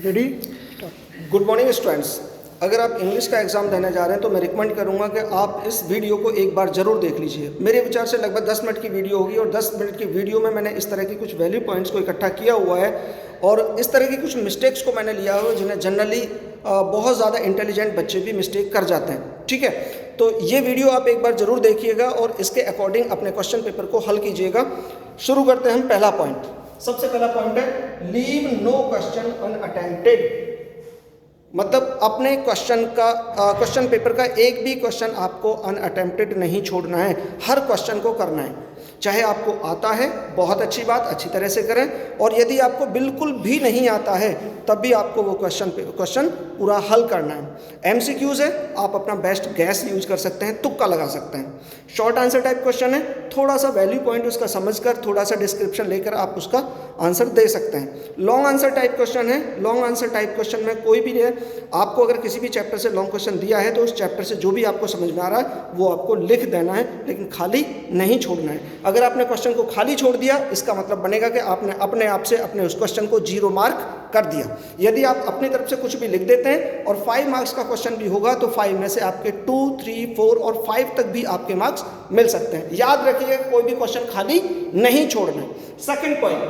Ready. Good morning students. अगर आप English का एग्ज़ाम देने जा रहे हैं तो मैं रिकमेंड करूंगा कि आप इस वीडियो को एक बार ज़रूर देख लीजिए। मेरे विचार से लगभग 10 मिनट की वीडियो होगी और 10 मिनट की वीडियो में मैंने इस तरह की कुछ वैल्यू पॉइंट्स को इकट्ठा किया हुआ है और इस तरह की कुछ मिस्टेक्स को मैंने लिया हुआ जिन्हें जनरली बहुत ज़्यादा इंटेलिजेंट बच्चे भी मिस्टेक कर जाते हैं। ठीक है, तो ये वीडियो आप एक बार ज़रूर देखिएगा और इसके अकॉर्डिंग अपने क्वेश्चन पेपर को हल कीजिएगा। शुरू करते हैं हम। पहला पॉइंट, सबसे पहला पॉइंट है लीव नो क्वेश्चन अनअटेम्प्टेड। मतलब अपने क्वेश्चन पेपर का एक भी क्वेश्चन आपको अनअटेम्प्टेड नहीं छोड़ना है, हर क्वेश्चन को करना है। चाहे आपको आता है बहुत अच्छी बात, अच्छी तरह से करें, और यदि आपको बिल्कुल भी नहीं आता है तब भी आपको वो क्वेश्चन पूरा हल करना है। एमसीक्यूज़ है, आप अपना बेस्ट गैस यूज कर सकते हैं, तुक्का लगा सकते हैं। शॉर्ट आंसर टाइप क्वेश्चन है, थोड़ा सा वैल्यू पॉइंट उसका समझकर थोड़ा सा डिस्क्रिप्शन लेकर आप उसका आंसर दे सकते हैं। लॉन्ग आंसर टाइप क्वेश्चन है, लॉन्ग आंसर टाइप क्वेश्चन में कोई भी है, आपको अगर किसी भी चैप्टर से लॉन्ग क्वेश्चन दिया है तो उस चैप्टर से जो भी आपको समझ में आ रहा है वो आपको लिख देना है, लेकिन खाली नहीं छोड़ना है। अगर आपने क्वेश्चन को खाली छोड़ दिया इसका मतलब बनेगा कि आपने अपने आप से अपने उस क्वेश्चन को 0 मार्क कर दिया। यदि आप अपनी तरफ से कुछ भी लिख देते हैं और 5 मार्क्स का क्वेश्चन भी होगा तो 5 में से आपके 2, 3, 4 और 5 तक भी आपके मार्क्स मिल सकते हैं। याद रखिए कोई भी क्वेश्चन खाली नहीं छोड़ना है। Second point,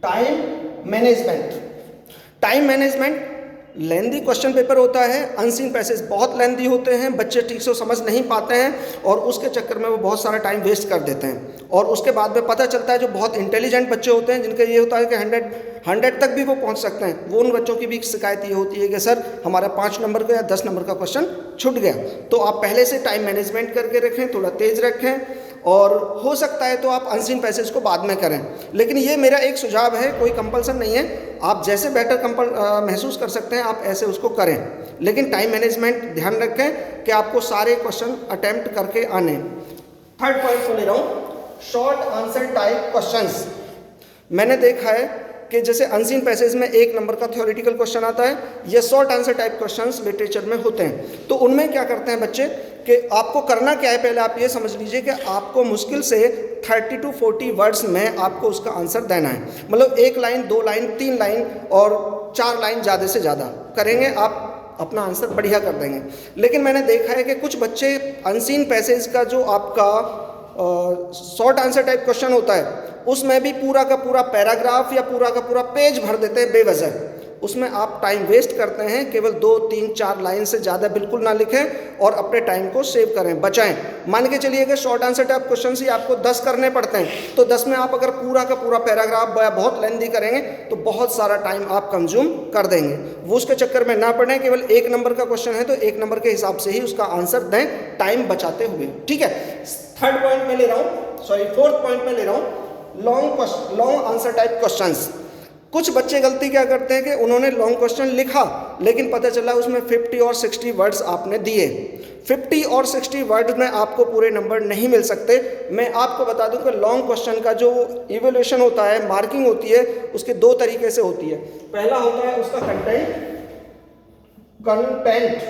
time management. Time management, lengthy question paper होता है, अनसीन पैसेज बहुत लेंदी होते हैं, बच्चे ठीक से समझ नहीं पाते हैं और उसके चक्कर में वो बहुत सारा टाइम वेस्ट कर देते हैं और उसके बाद में पता चलता है जो बहुत इंटेलिजेंट बच्चे होते हैं जिनका ये होता है कि 100 तक भी वो पहुंच सकते हैं, वो उन बच्चों की भी शिकायत ये होती है कि सर हमारा 5 नंबर का या 10 नंबर का क्वेश्चन छूट गया। तो आप पहले से टाइम मैनेजमेंट करके रखें, थोड़ा तेज रखें, और हो सकता है तो आप अनसीन पैसेज को बाद में करें। लेकिन ये मेरा एक सुझाव है, कोई कंपल्सन नहीं है, आप जैसे बेटर महसूस कर सकते हैं आप ऐसे उसको करें, लेकिन टाइम मैनेजमेंट ध्यान रखें कि आपको सारे क्वेश्चन अटेम्प्ट करके आने। थर्ड पॉइंट को ले रहा हूँ, शॉर्ट आंसर टाइप क्वेश्चंस। मैंने देखा है कि जैसे अनसीन पैसेज में 1 नंबर का थ्योरेटिकल क्वेश्चन आता है, ये short answer type questions literature में होते हैं। तो उनमें क्या करते हैं बच्चे कि आपको करना क्या है, पहले आप ये समझ लीजिए कि आपको मुश्किल से 30 to 40 वर्ड्स में आपको उसका आंसर देना है। मतलब 1 लाइन, 2 लाइन, 3 लाइन और 4 लाइन ज़्यादा से ज़्यादा करेंगे, आप अपना आंसर बढ़िया कर देंगे। लेकिन मैंने देखा है कि कुछ बच्चे अनसीन पैसेज का जो आपका शॉर्ट आंसर टाइप क्वेश्चन होता है उसमें भी पूरा का पूरा पैराग्राफ या पूरा का पूरा पेज भर देते हैं बेवजह। उसमें आप टाइम वेस्ट करते हैं, केवल 2, 3, 4 लाइन से ज़्यादा बिल्कुल ना लिखें और अपने टाइम को सेव करें, बचाएं। मान के चलिए कि शॉर्ट आंसर टाइप क्वेश्चन ही आपको 10 करने पड़ते हैं, तो 10 में आप अगर पूरा का पूरा पैराग्राफ या बहुत लेंथी करेंगे तो बहुत सारा टाइम आप कंज्यूम कर देंगे। वो उसके चक्कर में ना पड़े, केवल 1 नंबर का क्वेश्चन है तो 1 नंबर के हिसाब से ही उसका आंसर दें, टाइम बचाते हुए। ठीक है, थर्ड पॉइंट में ले रहा हूँ, फोर्थ पॉइंट में ले रहा हूँ, लॉन्ग आंसर टाइप क्वेश्चंस। कुछ बच्चे गलती क्या करते हैं कि उन्होंने लॉन्ग क्वेश्चन लिखा लेकिन पता चला उसमें 50 और 60 वर्ड्स आपने दिए। 50 और 60 वर्ड्स में आपको पूरे नंबर नहीं मिल सकते। मैं आपको बता दूं कि लॉन्ग क्वेश्चन का जो इवैल्यूएशन होता है, मार्किंग होती है, उसके 2 तरीके से होती है। पहला होता है उसका कंटेंट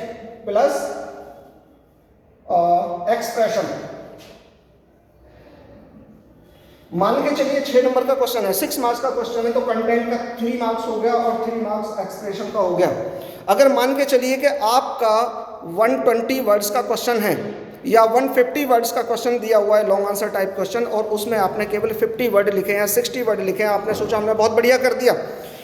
प्लस एक्सप्रेशन। मान के चलिए 6 नंबर का क्वेश्चन है, 6 मार्क्स का क्वेश्चन है, तो कंटेंट का 3 मार्क्स हो गया और 3 मार्क्स एक्सप्रेशन का हो गया। अगर मान के चलिए कि आपका 120 वर्ड्स का क्वेश्चन है या 150 वर्ड्स का क्वेश्चन दिया हुआ है लॉन्ग आंसर टाइप क्वेश्चन और उसमें आपने केवल 50 वर्ड लिखे हैं या 60 वर्ड लिखे हैं, आपने सोचा हमने बहुत बढ़िया कर दिया,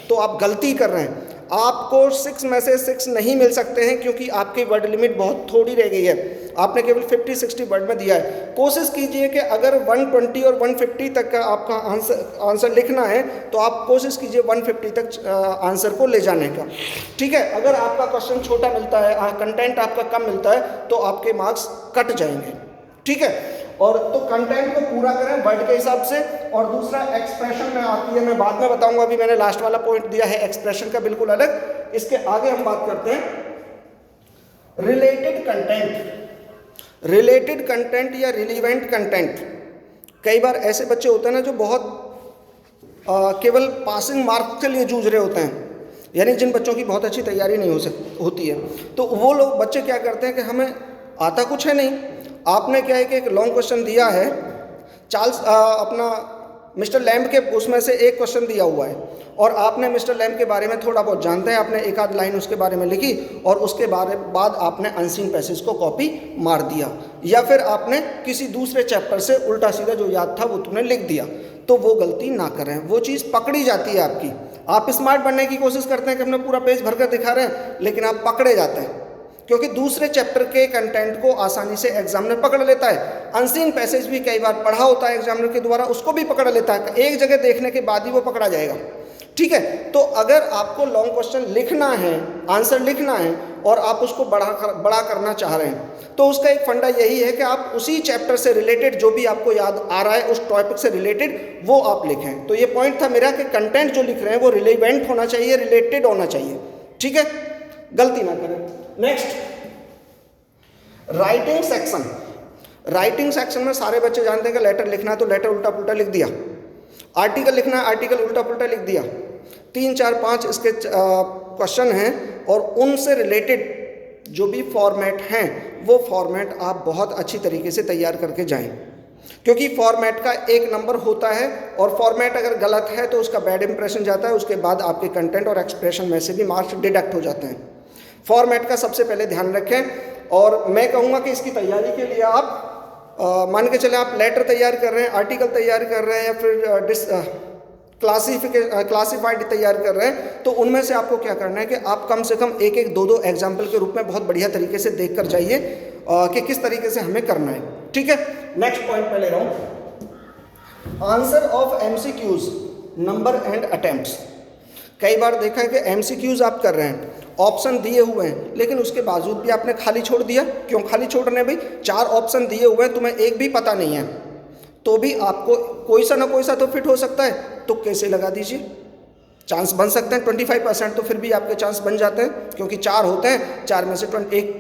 तो आप गलती कर रहे हैं। आपको 6 में से 6 नहीं मिल सकते हैं क्योंकि आपकी वर्ड लिमिट बहुत थोड़ी रह गई है, आपने केवल 50-60 वर्ड में दिया है। कोशिश कीजिए कि अगर 120 और 150 तक का आपका आंसर लिखना है तो आप कोशिश कीजिए 150 तक आंसर को ले जाने का। ठीक है, अगर आपका क्वेश्चन छोटा मिलता है, कंटेंट आपका कम मिलता है तो आपके मार्क्स कट जाएंगे। ठीक है, और तो कंटेंट को पूरा करें वर्ड के हिसाब से। और दूसरा एक्सप्रेशन में आती है, मैं बाद में बताऊंगा, अभी मैंने लास्ट वाला पॉइंट दिया है एक्सप्रेशन का बिल्कुल अलग। इसके आगे हम बात करते हैं रिलेटेड कंटेंट या रिलीवेंट कंटेंट। कई बार ऐसे बच्चे होते हैं ना जो बहुत केवल पासिंग मार्क के लिए जूझ रहे होते हैं, यानी जिन बच्चों की बहुत अच्छी तैयारी नहीं होती है, तो वो लोग बच्चे क्या करते हैं कि हमें आता कुछ है नहीं। आपने क्या है कि एक लॉन्ग क्वेश्चन दिया है, चार्ल्स अपना मिस्टर लैम्ब के उसमें से एक क्वेश्चन दिया हुआ है और आपने मिस्टर लैम्ब के बारे में थोड़ा बहुत जानते हैं, आपने एक आध लाइन उसके बारे में लिखी और उसके बाद आपने अनसीन पैसेज को कॉपी मार दिया, या फिर आपने किसी दूसरे चैप्टर से उल्टा सीधा जो याद था वो तुमने लिख दिया, तो वो गलती ना करें, वो चीज़ पकड़ी जाती है आपकी। आप स्मार्ट बनने की कोशिश करते हैं कि हमने पूरा पेज भरकर दिखा रहे हैं, लेकिन आप पकड़े जाते हैं क्योंकि दूसरे चैप्टर के कंटेंट को आसानी से एग्जामिनर पकड़ लेता है। अनसीन पैसेज भी कई बार पढ़ा होता है एग्जामिनर के द्वारा, उसको भी पकड़ लेता है, एक जगह देखने के बाद ही वो पकड़ा जाएगा। ठीक है, तो अगर आपको लॉन्ग क्वेश्चन लिखना है, आंसर लिखना है और आप उसको बड़ा करना चाह रहे हैं, तो उसका एक फंडा यही है कि आप उसी चैप्टर से रिलेटेड जो भी आपको याद आ रहा है उस टॉपिक से रिलेटेड वो आप लिखें। तो ये पॉइंट था मेरा कि कंटेंट जो लिख रहे हैं वो रिलेवेंट होना चाहिए, रिलेटेड होना चाहिए। ठीक है, गलती ना करें। Next, writing section. Writing section में सारे बच्चे जानते हैं कि लेटर लिखना है तो लेटर उल्टा पुल्टा लिख दिया, आर्टिकल लिखना है आर्टिकल उल्टा पुल्टा लिख दिया। 3 4 5 इसके क्वेश्चन हैं और उनसे रिलेटेड जो भी फॉर्मेट हैं वो फॉर्मेट आप बहुत अच्छी तरीके से तैयार करके जाएं, क्योंकि फॉर्मेट का एक नंबर होता है और फॉर्मेट अगर गलत है तो उसका बैड इंप्रेशन जाता है, उसके बाद आपके कंटेंट और एक्सप्रेशन में से भी मार्क्स डिडक्ट हो जाते हैं। फॉर्मेट का सबसे पहले ध्यान रखें और मैं कहूँगा कि इसकी तैयारी के लिए आप मान के चले आप लेटर तैयार कर रहे हैं, आर्टिकल तैयार कर रहे हैं या फिर क्लासिफाइड तैयार कर रहे हैं, तो उनमें से आपको क्या करना है कि आप कम से कम एक 2 एग्जाम्पल के रूप में बहुत बढ़िया तरीके से देख कर जाइए कि किस तरीके से हमें करना है। ठीक है, नेक्स्ट पॉइंट पे ले रहा हूँ, answer of MCQs, number and attempts. कई बार देखा है कि MCQs आप कर रहे हैं, ऑप्शन दिए हुए हैं, लेकिन उसके बावजूद भी आपने खाली छोड़ दिया। क्यों खाली छोड़ रहे हैं भाई? 4 ऑप्शन दिए हुए हैं, तुम्हें एक भी पता नहीं है, तो भी आपको कोई सा ना कोई सा तो फिट हो सकता है, तो कैसे लगा दीजिए, चांस बन सकते हैं 25%, तो फिर भी आपके चांस बन जाते हैं क्योंकि 4 होते हैं, 4 में से 1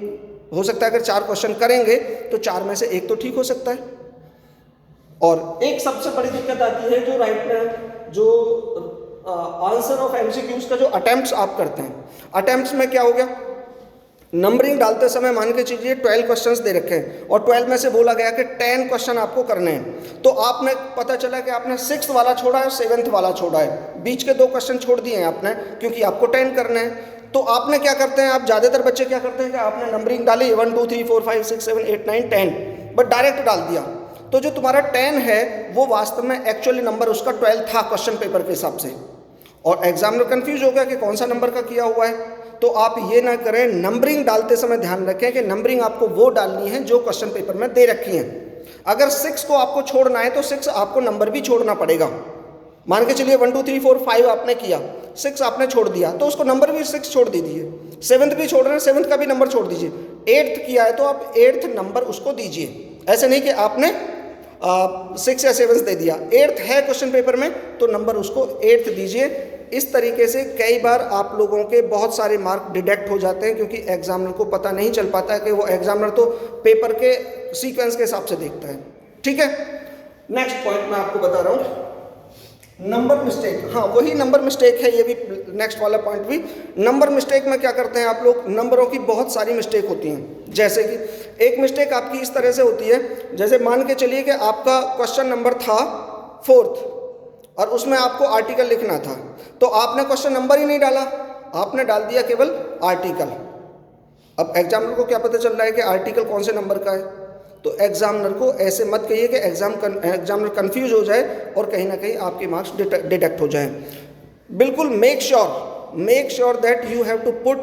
हो सकता है। अगर 4 क्वेश्चन करेंगे तो 4 में से 1 तो ठीक हो सकता है। और एक सबसे बड़ी दिक्कत आती है जो जो आंसर ऑफ MCQs का जो अटेम्प्ट्स आप करते हैं, अटेम्प्ट्स में क्या हो गया, नंबरिंग डालते समय मान के चलिए 12 क्वेश्चंस दे रखे हैं और 12 में से बोला गया कि 10 क्वेश्चन आपको करने हैं, तो आपने पता चला कि आपने 6th वाला छोड़ा है, 7th वाला छोड़ा है, बीच के 2 क्वेश्चन छोड़ दिए हैं आपने क्योंकि आपको 10 करने हैं। तो आपने क्या करते हैं, आप ज़्यादातर बच्चे क्या करते हैं कि आपने नंबरिंग डाली 1 2 3 4 5 6 7 8 9 10 बट डायरेक्ट डाल दिया, तो जो तुम्हारा 10 है वो वास्तव में एक्चुअली नंबर उसका 12 था क्वेश्चन पेपर के हिसाब से, और एग्जामिनर कंफ्यूज हो गया कि कौन सा नंबर का किया हुआ है। तो आप ये ना करें, नंबरिंग डालते समय ध्यान रखें कि नंबरिंग आपको वो डालनी है जो क्वेश्चन पेपर में दे रखी है। अगर 6 को आपको छोड़ना है तो 6 आपको नंबर भी छोड़ना पड़ेगा। मान के चलिए 1 2 3 4 5 आपने किया, 6 आपने छोड़ दिया तो उसको नंबर भी 6 छोड़ दीजिए। 7th भी छोड़ रहे हैं, 7th का भी नंबर छोड़ दीजिए। 8th किया है तो आप 8th नंबर उसको दीजिए, ऐसे नहीं कि आपने 6 या 7 दे दिया, 8th है क्वेश्चन पेपर में तो नंबर उसको 8th दीजिए। इस तरीके से कई बार आप लोगों के बहुत सारे मार्क डिडक्ट हो जाते हैं क्योंकि एग्जामिनर को पता नहीं चल पाता है कि वो एग्जामिनर तो पेपर के सीक्वेंस के हिसाब से देखता है। ठीक है, नेक्स्ट पॉइंट मैं आपको बता रहा हूँ, नंबर मिस्टेक। हाँ, वही नंबर मिस्टेक है, ये भी नेक्स्ट वाला पॉइंट भी। नंबर मिस्टेक में क्या करते हैं आप लोग, नंबरों की बहुत सारी मिस्टेक होती हैं। जैसे कि एक मिस्टेक आपकी इस तरह से होती है, जैसे मान के चलिए कि आपका क्वेश्चन नंबर था 4th और उसमें आपको आर्टिकल लिखना था, तो आपने क्वेश्चन नंबर ही नहीं डाला, आपने डाल दिया केवल आर्टिकल। अब एग्जामिनर को क्या पता चल रहा है कि आर्टिकल कौन से नंबर का है? तो एग्जामिनर को ऐसे मत कहिए कि एग्जामिनर कंफ्यूज हो जाए और कहीं ना कहीं आपके मार्क्स डिडक्ट हो जाएं। बिल्कुल make sure that you have to put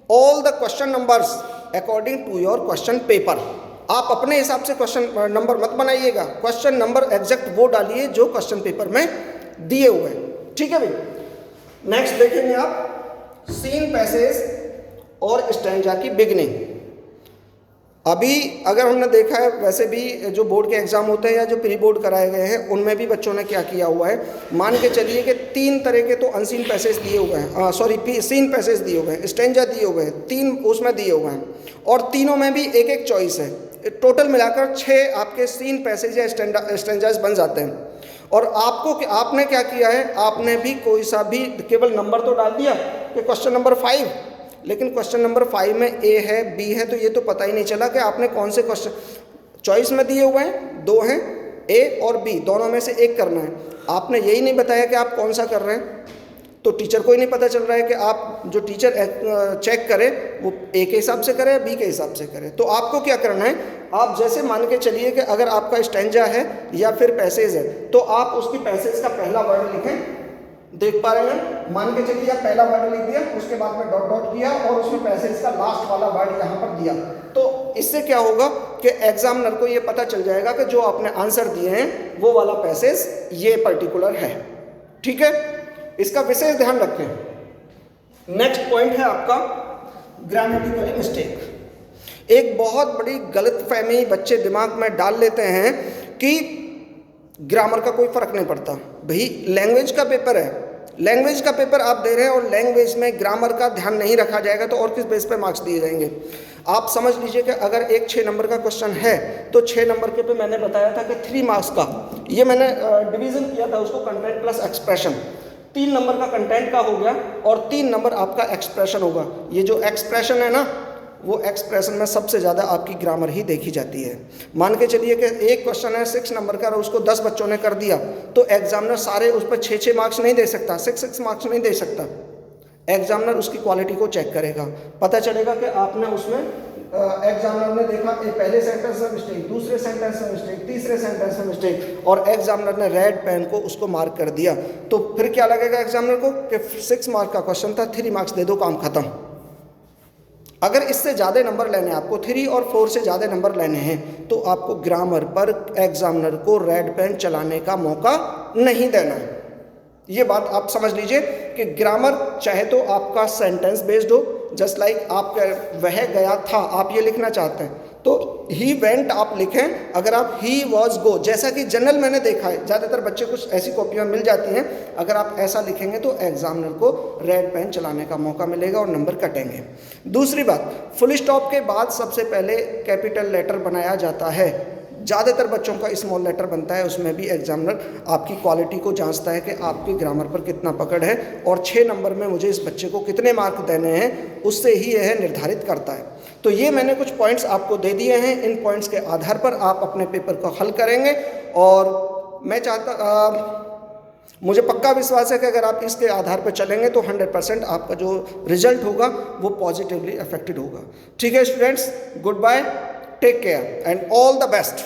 all the question numbers according to your question paper. आप अपने हिसाब से क्वेश्चन नंबर मत बनाइएगा, क्वेश्चन नंबर एग्जैक्ट वो डालिए जो क्वेश्चन पेपर में दिए हुए हैं। ठीक है भाई, नेक्स्ट देखेंगे आप सीन पैसेज और स्टैंजा की बिगनिंग। अभी अगर हमने देखा है, वैसे भी जो बोर्ड के एग्जाम होते हैं या जो प्री बोर्ड कराए गए हैं उनमें भी बच्चों ने क्या किया हुआ है, मान के चलिए कि 3 तरह के तो अनसीन पैसेज दिए हुए हैं, सीन पैसेज दिए हुए हैं, स्टैंजा दिए हुए हैं, 3 उसमें दिए हुए हैं और तीनों में भी एक चॉइस है। टोटल मिलाकर 6 आपके सीन पैसेज या स्टैंजाज बन जाते हैं। और आपने क्या किया है, आपने भी कोई सा भी केवल नंबर तो डाल दिया कि क्वेश्चन नंबर 5, लेकिन क्वेश्चन नंबर 5 में ए है बी है, तो ये तो पता ही नहीं चला कि आपने कौन से क्वेश्चन चॉइस में दिए हुए हैं। 2 हैं, ए और बी दोनों में से एक करना है। आपने यही नहीं बताया कि आप कौन सा कर रहे हैं, तो टीचर को ही नहीं पता चल रहा है कि आप जो टीचर चेक करे वो ए के हिसाब से करे या बी के हिसाब से करे। तो आपको क्या करना है, आप जैसे मान के चलिए कि अगर आपका स्टैंजा है या फिर पैसेज है, तो आप उसकी पैसेज का पहला वर्ड लिखें। देख पा रहे हैं, मान के चलिए आप पहला वर्ड लिख दिया, उसके बाद में डॉट डॉट किया और उसमें पैसेज का लास्ट वाला वर्ड यहाँ पर दिया। तो इससे क्या होगा कि एग्जामिनर को ये पता चल जाएगा कि जो आपने आंसर दिए हैं वो वाला पैसेज ये पर्टिकुलर है। ठीक है, इसका विशेष ध्यान रखें। नेक्स्ट पॉइंट है आपका ग्रामेटिकल मिस्टेक। एक बहुत बड़ी गलतफहमी बच्चे दिमाग में डाल लेते हैं कि ग्रामर का कोई फर्क नहीं पड़ता। भाई लैंग्वेज का पेपर है, लैंग्वेज का पेपर आप दे रहे हैं और लैंग्वेज में ग्रामर का ध्यान नहीं रखा जाएगा तो और किस बेस पे मार्क्स दिए जाएंगे। आप समझ लीजिए कि अगर एक 6 नंबर का क्वेश्चन है तो 6 नंबर के पे मैंने बताया था कि 3 मार्क्स का ये मैंने डिवीजन किया था उसको, कंटेंट प्लस एक्सप्रेशन। 3 नंबर का कंटेंट का हो गया और 3 नंबर आपका एक्सप्रेशन होगा। ये जो एक्सप्रेशन है ना, वो एक्सप्रेशन में सबसे ज़्यादा आपकी ग्रामर ही देखी जाती है। मान के चलिए कि एक क्वेश्चन है 6 नंबर का और उसको 10 बच्चों ने कर दिया, तो एग्जामिनर सारे उस पर 6 मार्क्स नहीं दे सकता, 6 मार्क्स नहीं दे सकता। एग्जामिनर उसकी क्वालिटी को चेक करेगा, पता चलेगा कि आपने उसमें एग्जामिनर ने देखा पहले सेंटेंस में मिस्टेक, दूसरे सेंटेंस में मिस्टेक, तीसरे सेंटेंस में मिस्टेक, और एग्जामिनर ने रेड पेन को उसको मार्क कर दिया। तो फिर क्या लगेगा एग्जामिनर को कि 6 मार्क का क्वेश्चन था, 3 मार्क्स दे दो, काम खत्म। अगर इससे ज़्यादा नंबर लेने हैं आपको, 3 और 4 से ज़्यादा नंबर लेने हैं, तो आपको ग्रामर पर एग्जामिनर को रेड पेन चलाने का मौका नहीं देना है। ये बात आप समझ लीजिए कि ग्रामर चाहे तो आपका सेंटेंस बेस्ड हो, जस्ट लाइक आप वह गया था आप ये लिखना चाहते हैं तो ही वेंट आप लिखें। अगर आप ही वॉज गो, जैसा कि जनरल मैंने देखा है ज़्यादातर बच्चे कुछ ऐसी कॉपियाँ मिल जाती हैं, अगर आप ऐसा लिखेंगे तो एग्जामिनर को रेड पेन चलाने का मौका मिलेगा और नंबर कटेंगे। दूसरी बात, फुल स्टॉप के बाद सबसे पहले कैपिटल लेटर बनाया जाता है। ज़्यादातर बच्चों का स्मॉल लेटर बनता है, उसमें भी एग्जामिनर आपकी क्वालिटी को जांचता है कि आपकी ग्रामर पर कितना पकड़ है और 6 नंबर में मुझे इस बच्चे को कितने मार्क देने हैं, उससे ही यह निर्धारित करता है। तो ये मैंने कुछ पॉइंट्स आपको दे दिए हैं, इन पॉइंट्स के आधार पर आप अपने पेपर को हल करेंगे और मैं मुझे पक्का विश्वास है कि अगर आप इसके आधार पर चलेंगे तो 100% आपका जो रिजल्ट होगा वो पॉजिटिवली अफेक्टेड होगा। ठीक है students, good bye, take care and all the best.